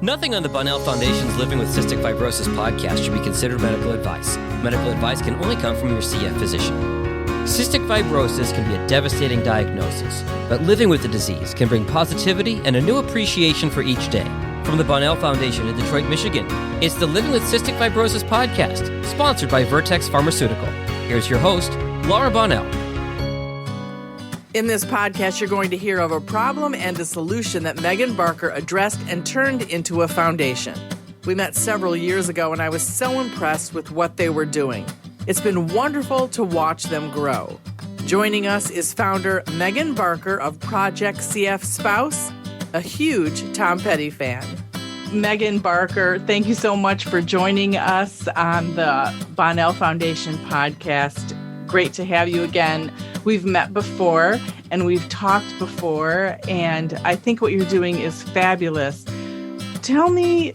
Nothing on the Bunnell Foundation's Living with Cystic Fibrosis podcast should be considered medical advice. Medical advice can only come from your CF physician. Cystic fibrosis can be a devastating diagnosis, but living with the disease can bring positivity and a new appreciation for each day. From the Bunnell Foundation in Detroit, Michigan, it's the Living with Cystic Fibrosis podcast, sponsored by Vertex Pharmaceutical. Here's your host, Laura Bunnell. In this podcast, you're going to hear of a problem and a solution that Megan Barker addressed and turned into a foundation. We met several years ago, and I was so impressed with what they were doing. It's been wonderful to watch them grow. Joining us is founder Megan Barker of Project CF Spouse, a huge Tom Petty fan. Megan Barker, thank you so much for joining us on the Bunnell Foundation podcast. Great to have you again. We've met before and we've talked before, and I think what you're doing is fabulous. Tell me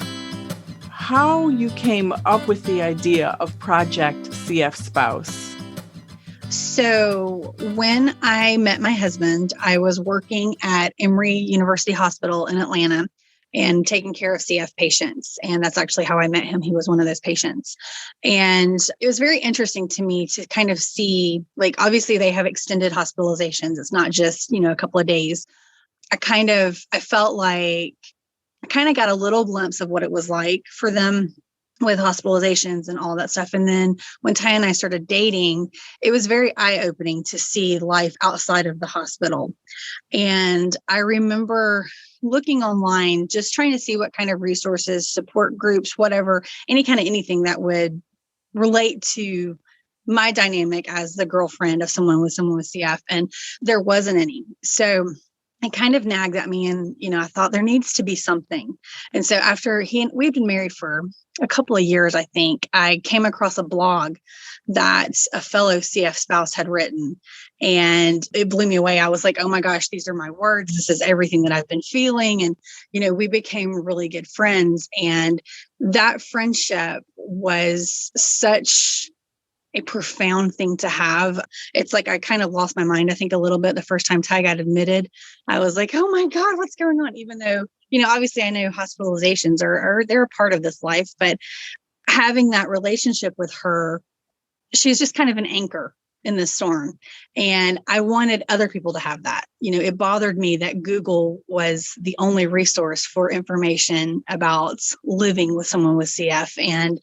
how you came up with the idea of Project CF Spouse. So when I met my husband, I was working at Emory University Hospital in Atlanta and taking care of CF patients. And that's actually how I met him. He was one of those patients. And it was very interesting to me to kind of see, like, obviously they have extended hospitalizations. It's not just, a couple of days. I felt like I kind of got a little glimpse of what it was like for them with hospitalizations and all that stuff. And then when Ty and I started dating, it was very eye-opening to see life outside of the hospital. And I remember looking online, just trying to see what kind of resources, support groups, whatever, anything that would relate to my dynamic as the girlfriend of someone with CF. And there wasn't any. So it kind of nagged at me, and, I thought there needs to be something. And so after we've been married for a couple of years, I think, I came across a blog that a fellow CF spouse had written, and it blew me away. I was like, oh my gosh, these are my words. This is everything that I've been feeling. And, we became really good friends. And that friendship was such a profound thing to have. It's like I kind of lost my mind, I think, a little bit the first time Ty got admitted. I was like, oh my God, what's going on? Even though, obviously I know hospitalizations are they're a part of this life, but having that relationship with her, she's just kind of an anchor in this storm. And I wanted other people to have that. It bothered me that Google was the only resource for information about living with someone with CF. And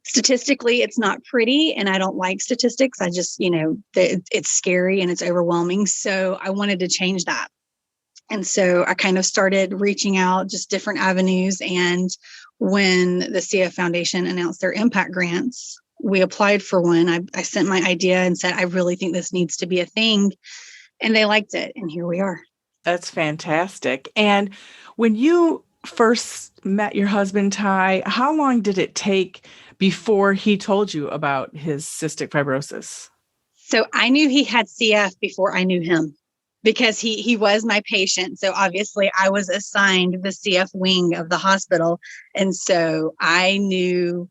statistically, it's not pretty, and I don't like statistics. I just, it's scary and it's overwhelming. So I wanted to change that. And so I kind of started reaching out, just different avenues. And when the CF Foundation announced their impact grants, we applied for one. I sent my idea and said, I really think this needs to be a thing. And they liked it. And here we are. That's fantastic. And when you first met your husband, Ty, how long did it take before he told you about his cystic fibrosis? So I knew he had CF before I knew him, because he was my patient. So obviously I was assigned the CF wing of the hospital. And so I knew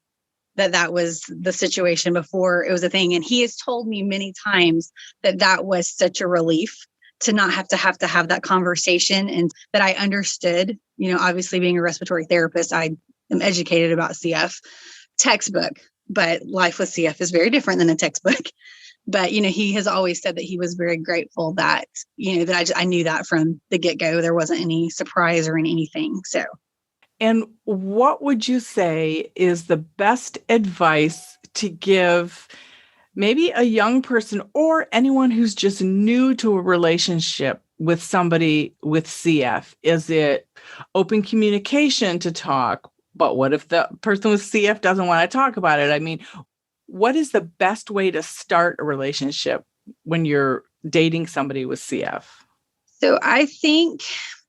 that was the situation before it was a thing. And he has told me many times that was such a relief to not have to have that conversation, and that I understood, obviously being a respiratory therapist, I am educated about CF textbook, but life with CF is very different than a textbook. But, he has always said that he was very grateful that, that I knew that from the get-go. There wasn't any surprise or anything. So. And what would you say is the best advice to give maybe a young person or anyone who's just new to a relationship with somebody with CF? Is it open communication to talk? But what if the person with CF doesn't want to talk about it? I mean, what is the best way to start a relationship when you're dating somebody with CF? So I think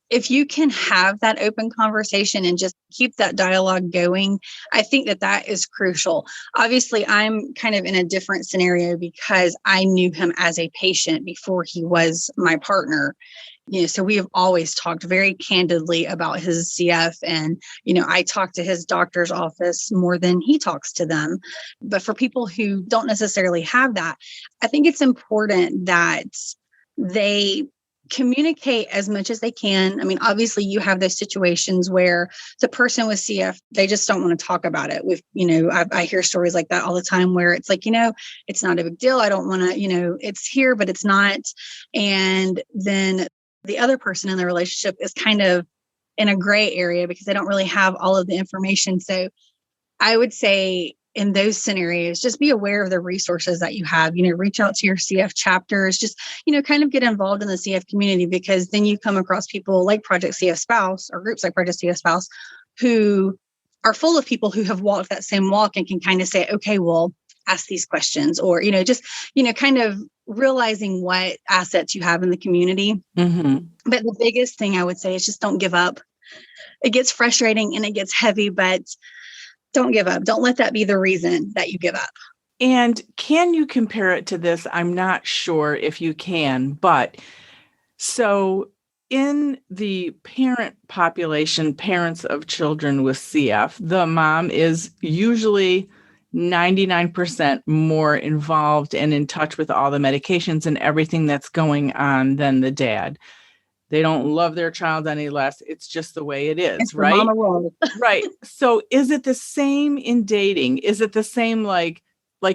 if you can have that open conversation and just keep that dialogue going, I think that is crucial. Obviously, I'm kind of in a different scenario because I knew him as a patient before he was my partner. So we have always talked very candidly about his CF, and, I talk to his doctor's office more than he talks to them. But for people who don't necessarily have that, I think it's important that they communicate as much as they can. I mean, obviously you have those situations where the person with CF, they just don't want to talk about it. With, I hear stories like that all the time where it's like, it's not a big deal. I don't want to, it's here, but it's not. And then the other person in the relationship is kind of in a gray area because they don't really have all of the information. So I would say in those scenarios, just be aware of the resources that you have, reach out to your CF chapters, just, kind of get involved in the CF community, because then you come across people like Project CF Spouse or groups like Project CF Spouse who are full of people who have walked that same walk and can kind of say, okay, well, ask these questions, or, just, kind of realizing what assets you have in the community. Mm-hmm. But the biggest thing I would say is just don't give up. It gets frustrating and it gets heavy, but don't give up. Don't let that be the reason that you give up. And can you compare it to this? I'm not sure if you can, but so in the parent population, parents of children with CF, the mom is usually 99% more involved and in touch with all the medications and everything that's going on than the dad. They don't love their child any less. It's just the way it is, it's right? Mama role. Right. So is it the same in dating? Is it the same, like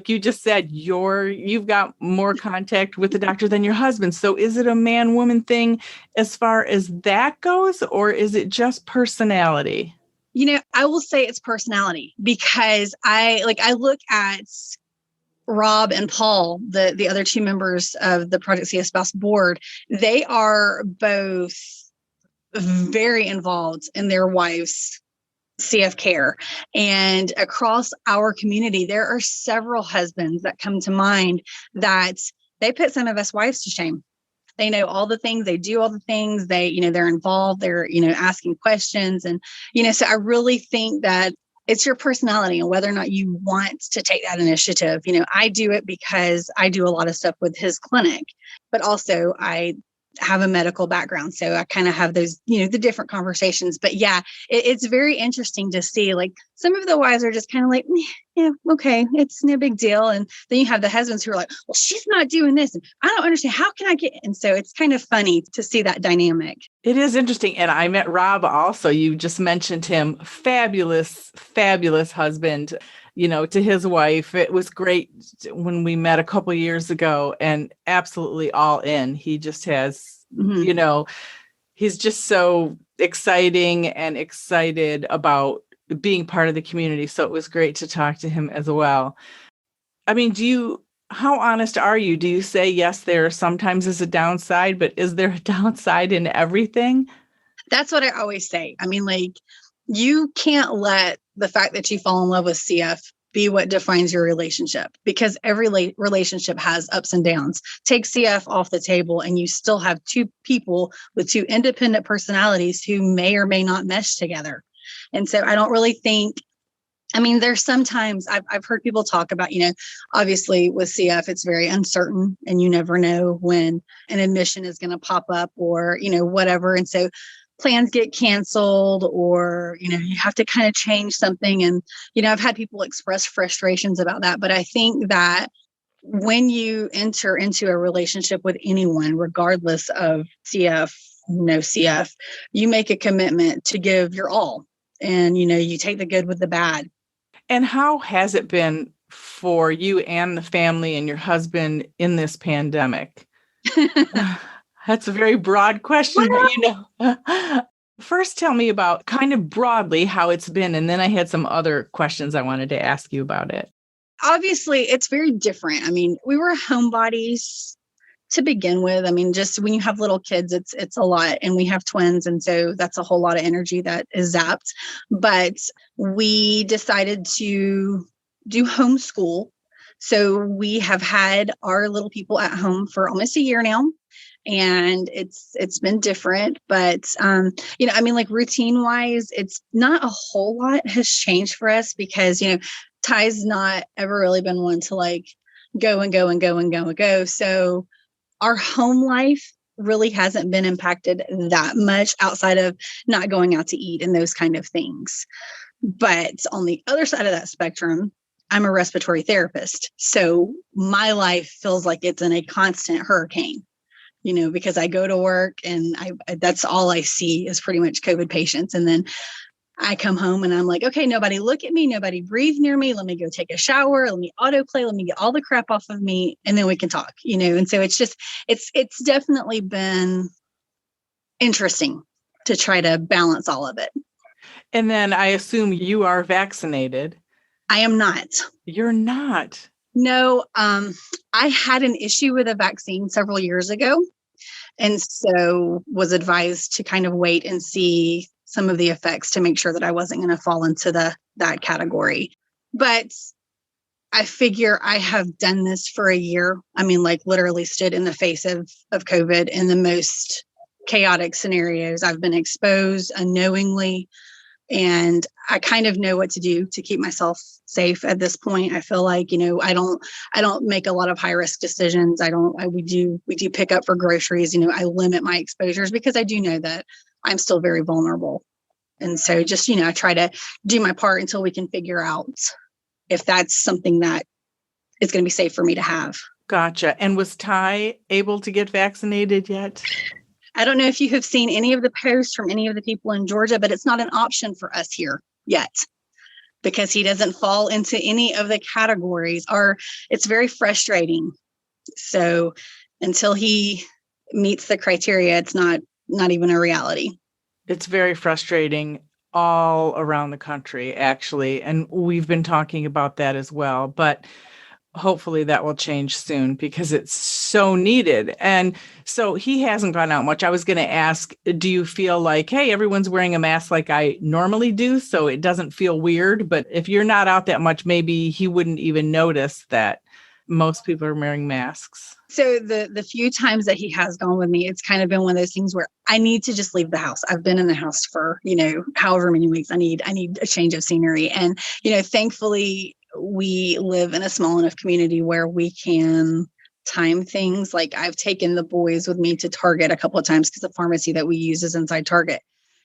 you just said, you've got more contact with the doctor than your husband. So is it a man-woman thing as far as that goes, or is it just personality? I will say it's personality, because I look at Rob and Paul, the other two members of the Project CF Spouse board. They are both very involved in their wives' CF care. And across our community, there are several husbands that come to mind that they put some of us wives to shame. They know all the things, they do all the things, they're involved, they're, asking questions. And, so I really think that it's your personality and whether or not you want to take that initiative. I do it because I do a lot of stuff with his clinic, but also I have a medical background. So I kind of have those, the different conversations. But yeah, it's very interesting to see, like, some of the wives are just kind of like, yeah, okay, it's no big deal. And then you have the husbands who are like, well, she's not doing this, and I don't understand. How can I get? And so it's kind of funny to see that dynamic. It is interesting. And I met Rob also. You just mentioned him. Fabulous, fabulous husband, to his wife. It was great when we met a couple of years ago, and absolutely all in. He just has, he's just so exciting and excited about being part of the community. So it was great to talk to him as well. I mean, how honest are you? Do you say, yes, there sometimes is a downside, but is there a downside in everything? That's what I always say. I mean, you can't let the fact that you fall in love with CF be what defines your relationship, because every relationship has ups and downs. Take CF off the table and you still have two people with two independent personalities who may or may not mesh together. And so I don't really think, there's sometimes I've heard people talk about, obviously with CF, it's very uncertain and you never know when an admission is going to pop up or, whatever. And so plans get canceled, or, you have to kind of change something. And, I've had people express frustrations about that. But I think that when you enter into a relationship with anyone, regardless of CF, no CF, you make a commitment to give your all. And, you take the good with the bad. And how has it been for you and the family and your husband in this pandemic? That's a very broad question, but First, tell me about kind of broadly how it's been. And then I had some other questions I wanted to ask you about it. Obviously, it's very different. We were homebodies to begin with. Just when you have little kids, it's a lot, and we have twins. And so that's a whole lot of energy that is zapped. But we decided to do homeschool. So we have had our little people at home for almost a year now. And it's been different, but, routine wise, it's not a whole lot has changed for us, because, Ty's not ever really been one to go and go and go and go and go. So our home life really hasn't been impacted that much outside of not going out to eat and those kind of things. But on the other side of that spectrum, I'm a respiratory therapist. So my life feels like it's in a constant hurricane. because I go to work and that's all I see is pretty much COVID patients. And then I come home and I'm like, okay, nobody look at me, nobody breathe near me. Let me go take a shower. Let me autoclave. Let me get all the crap off of me. And then we can talk, And so it's definitely been interesting to try to balance all of it. And then I assume you are vaccinated. I am not. You're not. No, I had an issue with a vaccine several years ago. And so was advised to kind of wait and see some of the effects to make sure that I wasn't going to fall into that category. But I figure I have done this for a year. I mean, like literally stood in the face of COVID in the most chaotic scenarios. I've been exposed unknowingly, and I kind of know what to do to keep myself safe at this point. I feel like, I don't make a lot of high risk decisions. We do pick up for groceries. I limit my exposures because I do know that I'm still very vulnerable. And so just, I try to do my part until we can figure out if that's something that is going to be safe for me to have. Gotcha. And was Ty able to get vaccinated yet? I don't know if you have seen any of the posts from any of the people in Georgia, but it's not an option for us here yet because he doesn't fall into any of the categories, or it's very frustrating. So until he meets the criteria, it's not even a reality. It's very frustrating all around the country, actually. And we've been talking about that as well. But hopefully that will change soon because it's so needed. And so he hasn't gone out much. I was going to ask, do you feel like, hey, everyone's wearing a mask like I normally do, so it doesn't feel weird? But if you're not out that much, maybe he wouldn't even notice that most people are wearing masks. So the few times that he has gone with me, it's kind of been one of those things where I need to just leave the house. I've been in the house for, however many weeks. I need a change of scenery. And, thankfully we live in a small enough community where we can time things. Like I've taken the boys with me to Target a couple of times because the pharmacy that we use is inside Target.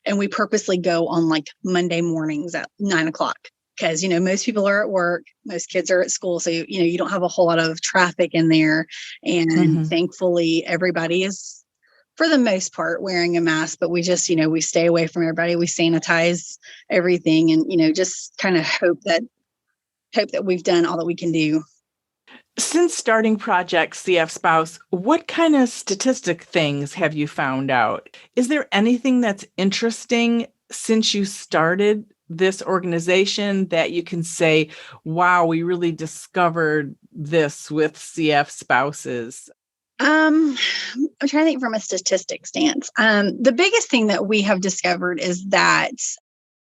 And we purposely go on like Monday mornings at 9:00. Because, most people are at work, most kids are at school. So, you don't have a whole lot of traffic in there. And thankfully, everybody is, for the most part, wearing a mask. But we just, we stay away from everybody. We sanitize everything and, just kind of hope that we've done all that we can do. Since starting Project CF Spouse, what kind of statistic things have you found out? Is there anything that's interesting since you started this organization that you can say, wow, we really discovered this with CF spouses? I'm trying to think from a statistic stance. The biggest thing that we have discovered is that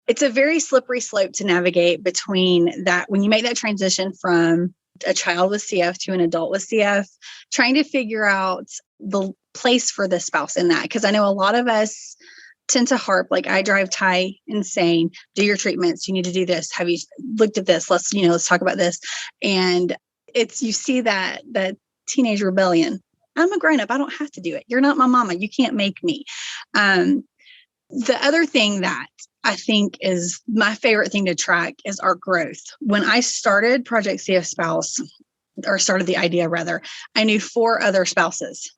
it's a very slippery slope to navigate between that when you make that transition from a child with CF to an adult with CF, trying to figure out the place for the spouse in that. Because I know a lot of us tend to harp, like I drive Ty insane, do your treatments, you need to do this. Have you looked at this? Let's talk about this. And you see that teenage rebellion. I'm a grown-up. I don't have to do it. You're not my mama. You can't make me. The other thing that I think is my favorite thing to track is our growth. When I started Project CF Spouse, or started the idea rather, I knew 4 other spouses.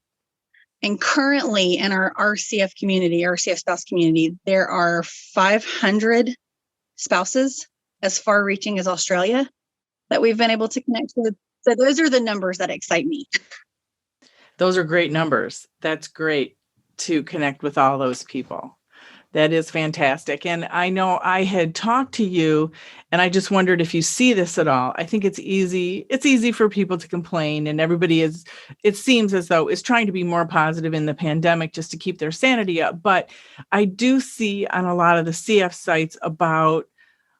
And currently in our CF community, our CF spouse community, there are 500 spouses as far reaching as Australia that we've been able to connect with. So those are the numbers that excite me. Those are great numbers. That's great to connect with all those people. That is fantastic. And I know I had talked to you and I just wondered if you see this at all. I think it's easy for people to complain, and everybody it seems as though is trying to be more positive in the pandemic just to keep their sanity up. But I do see on a lot of the CF sites about,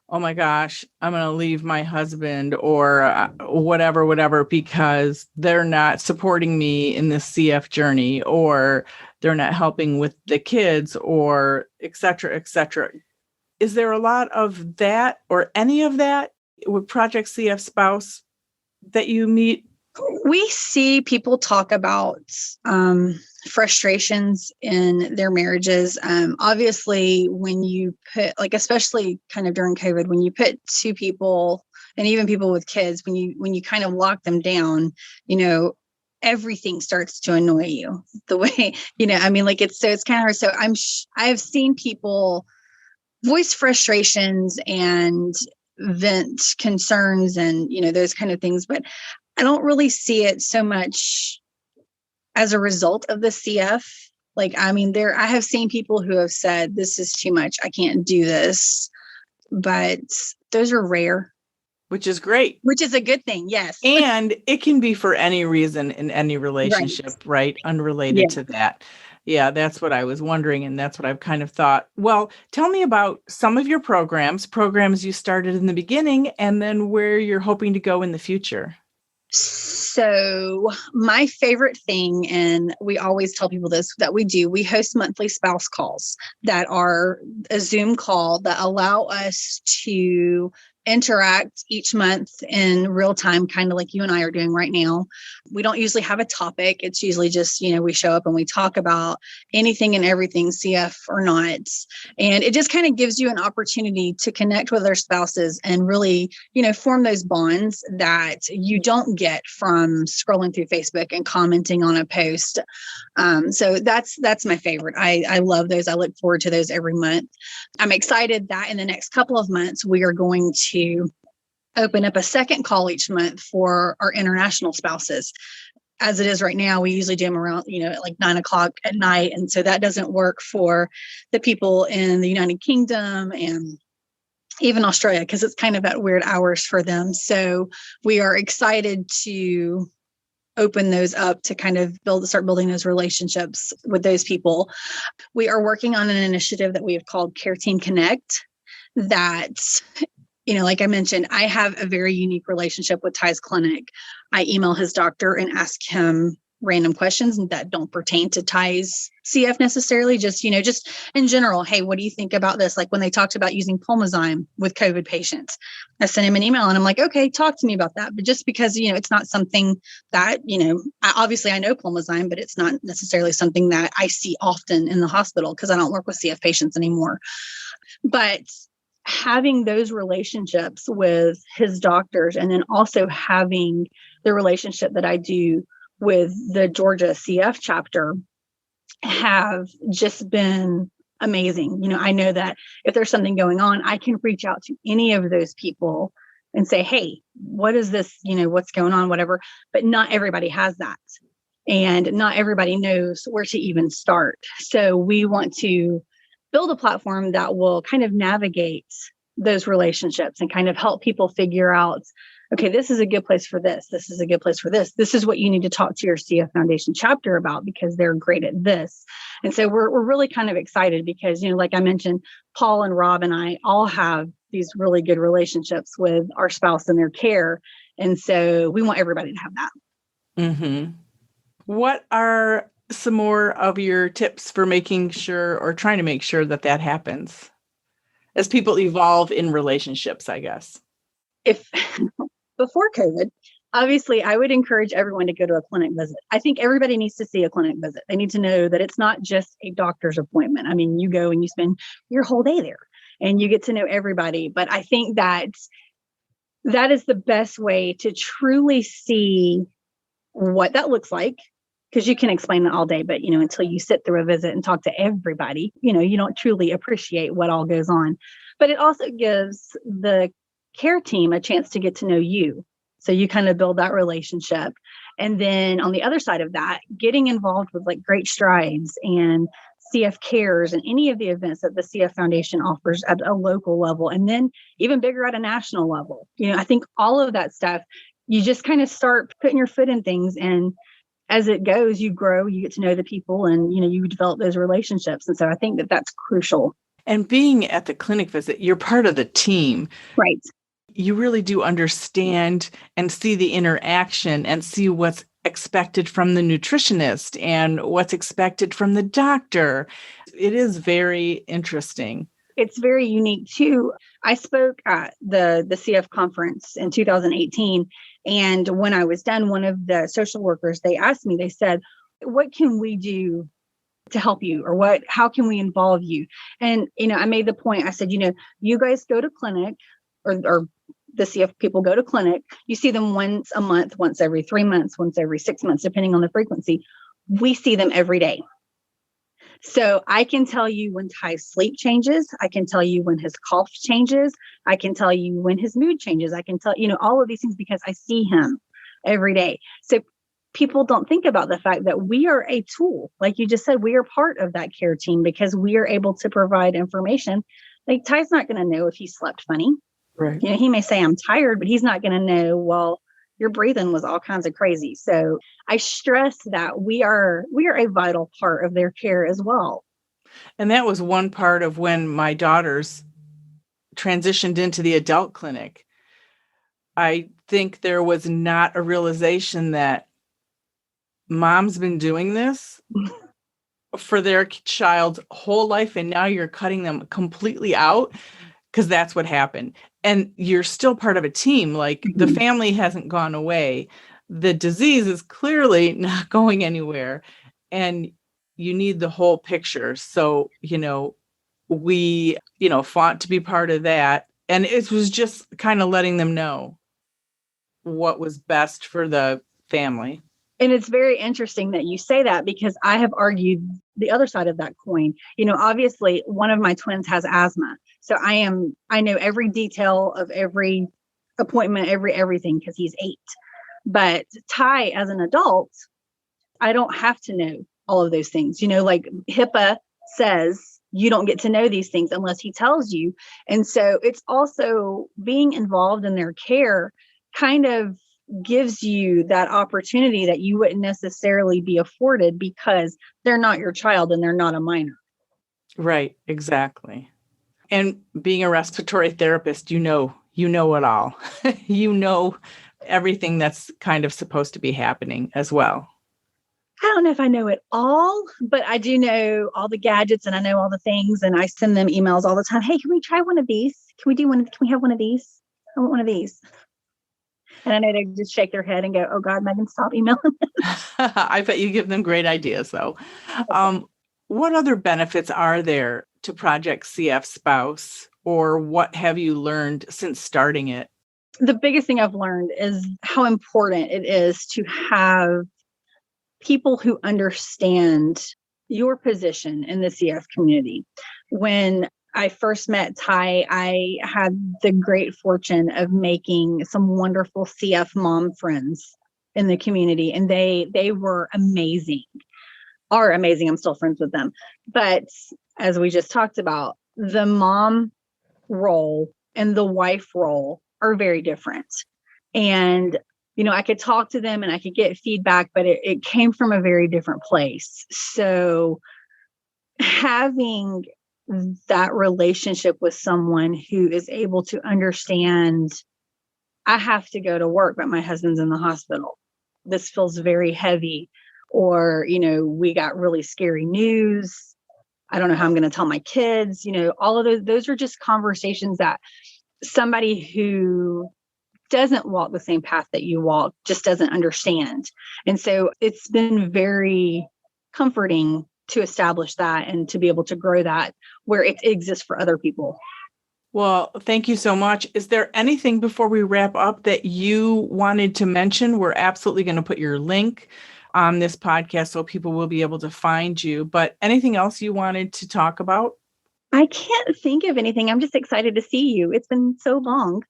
oh my gosh, I'm going to leave my husband or whatever, because they're not supporting me in this CF journey, or they're not helping with the kids, or et cetera, et cetera. Is there a lot of that or any of that with Project CF Spouse that you meet? We see people talk about frustrations in their marriages. Obviously, when you put, like, especially kind of during COVID, when you put 2 people and even people with kids, when you kind of lock them down, everything starts to annoy you the way, I mean, like it's kind of hard. So I've seen people voice frustrations and vent concerns and, those kind of things, but I don't really see it so much as a result of the CF. Like, I mean, I have seen people who have said, this is too much, I can't do this, but those are rare. Which is great. Which is a good thing, yes. And it can be for any reason in any relationship, right? Unrelated to that. Yeah, that's what I was wondering. And that's what I've kind of thought. Well, tell me about some of your programs you started in the beginning, and then where you're hoping to go in the future. So my favorite thing, and we always tell people this, that we host monthly spouse calls that are a Zoom call that allow us to interact each month in real time, kind of like you and I are doing right now. We don't usually have a topic. It's usually just, we show up and we talk about anything and everything, CF or not. And it just kind of gives you an opportunity to connect with our spouses and really, form those bonds that you don't get from scrolling through Facebook and commenting on a post. So that's my favorite. I love those. I look forward to those every month. I'm excited that in the next couple of months, we are going to open up a second call each month for our international spouses. As it is right now, we usually do them around, at like 9:00 at night. And so that doesn't work for the people in the United Kingdom and even Australia, because it's kind of at weird hours for them. So we are excited to open those up to kind of start building those relationships with those people. We are working on an initiative that we have called Care Team Connect that, like I mentioned, I have a very unique relationship with Ty's clinic. I email his doctor and ask him random questions that don't pertain to Ty's CF necessarily, just in general. Hey, what do you think about this? Like when they talked about using Pulmozyme with COVID patients, I sent him an email and I'm like, okay, talk to me about that. But just because, it's not something that, I know Pulmozyme, but it's not necessarily something that I see often in the hospital because I don't work with CF patients anymore. But having those relationships with his doctors, and then also having the relationship that I do with the Georgia CF chapter, have just been amazing. I know that if there's something going on, I can reach out to any of those people and say, hey, what is this? What's going on, whatever. But not everybody has that. And not everybody knows where to even start. So we want to build a platform that will kind of navigate those relationships and kind of help people figure out, okay, this is a good place for this. This is a good place for this. This is what you need to talk to your CF Foundation chapter about because they're great at this. And so we're really kind of excited because, like I mentioned, Paul and Rob and I all have these really good relationships with our spouse and their care. And so we want everybody to have that. Mm-hmm. What are some more of your tips for making sure or trying to make sure that happens as people evolve in relationships, I guess? If before COVID, obviously I would encourage everyone to go to a clinic visit. I think everybody needs to see a clinic visit. They need to know that it's not just a doctor's appointment. I mean, you go and you spend your whole day there and you get to know everybody. But I think that is the best way to truly see what that looks like. Because you can explain it all day, but, until you sit through a visit and talk to everybody, you don't truly appreciate what all goes on. But it also gives the care team a chance to get to know you. So you kind of build that relationship. And then on the other side of that, getting involved with like Great Strides and CF Cares and any of the events that the CF Foundation offers at a local level, and then even bigger at a national level. I think all of that stuff, you just kind of start putting your foot in things, and as it goes, you grow, you get to know the people, and, you develop those relationships. And so I think that that's crucial. And being at the clinic visit, you're part of the team. Right. You really do understand and see the interaction and see what's expected from the nutritionist and what's expected from the doctor. It is very interesting. It's very unique too. I spoke at the CF conference in 2018. And when I was done, one of the social workers, they asked me, they said, what can we do to help you? Or how can we involve you? And, I made the point, I said, you guys go to clinic or the CF people go to clinic, you see them once a month, once every 3 months, once every 6 months, depending on the frequency. We see them every day. So I can tell you when Ty's sleep changes. I can tell you when his cough changes. I can tell you when his mood changes. I can tell, all of these things because I see him every day. So people don't think about the fact that we are a tool. Like you just said, we are part of that care team because we are able to provide information. Like Ty's not going to know if he slept funny. Right. He may say I'm tired, but he's not going to know, well, your breathing was all kinds of crazy. So I stress that we are a vital part of their care as well. And that was one part of when my daughters transitioned into the adult clinic. I think there was not a realization that mom's been doing this for their child's whole life, and now you're cutting them completely out because that's what happened. And you're still part of a team. Like the family hasn't gone away. The disease is clearly not going anywhere. And you need the whole picture. So, we, fought to be part of that. And it was just kind of letting them know what was best for the family. And it's very interesting that you say that because I have argued the other side of that coin. Obviously one of my twins has asthma. So I know every detail of every appointment, everything because he's 8. But Ty, as an adult, I don't have to know all of those things. Like HIPAA says, you don't get to know these things unless he tells you. And so it's also being involved in their care kind of gives you that opportunity that you wouldn't necessarily be afforded because they're not your child and they're not a minor. Right, exactly. And being a respiratory therapist, you know it all. You know everything that's kind of supposed to be happening as well. I don't know if I know it all, but I do know all the gadgets and I know all the things. And I send them emails all the time. Hey, can we try one of these? Can we have one of these? I want one of these. And I know they just shake their head and go, oh God, Megan, stop emailing. I bet you give them great ideas though. What other benefits are there to Project CF Spouse, or what have you learned since starting it? The biggest thing I've learned is how important it is to have people who understand your position in the CF community. When I first met Ty, I had the great fortune of making some wonderful CF mom friends in the community, and they were amazing. Are amazing. I'm still friends with them. But as we just talked about, the mom role and the wife role are very different. And, I could talk to them and I could get feedback, but it came from a very different place. So having that relationship with someone who is able to understand, I have to go to work, but my husband's in the hospital. This feels very heavy. Or, we got really scary news. I don't know how I'm going to tell my kids, all of those are just conversations that somebody who doesn't walk the same path that you walk just doesn't understand. And so it's been very comforting to establish that and to be able to grow that where it exists for other people. Well, thank you so much. Is there anything before we wrap up that you wanted to mention? We're absolutely going to put your link on this podcast so people will be able to find you. But anything else you wanted to talk about? I can't think of anything. I'm just excited to see you. It's been so long.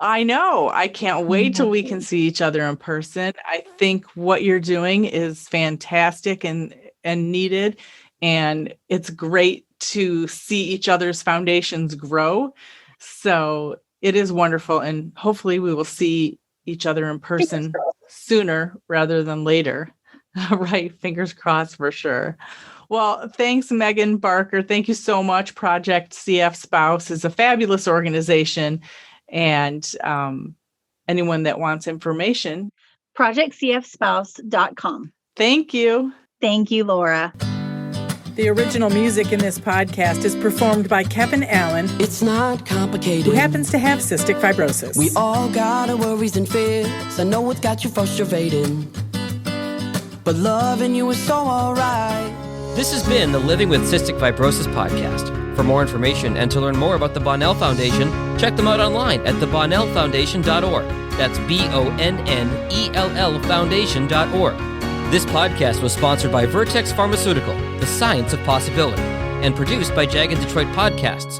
I know. I can't wait till we can see each other in person. I think what you're doing is fantastic and needed. And it's great to see each other's foundations grow. So it is wonderful. And hopefully we will see each other in person sooner rather than later. Right. Fingers crossed for sure. Well, thanks, Megan Barker. Thank you so much. Project CF Spouse is a fabulous organization. And anyone that wants information, projectcfspouse.com. Thank you. Thank you, Laura. The original music in this podcast is performed by Kevin Allen. It's not complicated. Who happens to have cystic fibrosis. We all got our worries and fears. I know it's got you frustrated, but loving you is so alright. This has been the Living with Cystic Fibrosis podcast. For more information and to learn more about the Bonnell Foundation, check them out online at thebonnellfoundation.org. That's BONNELL Foundation.org. This podcast was sponsored by Vertex Pharmaceutical, the science of possibility, and produced by Jag and Detroit Podcasts.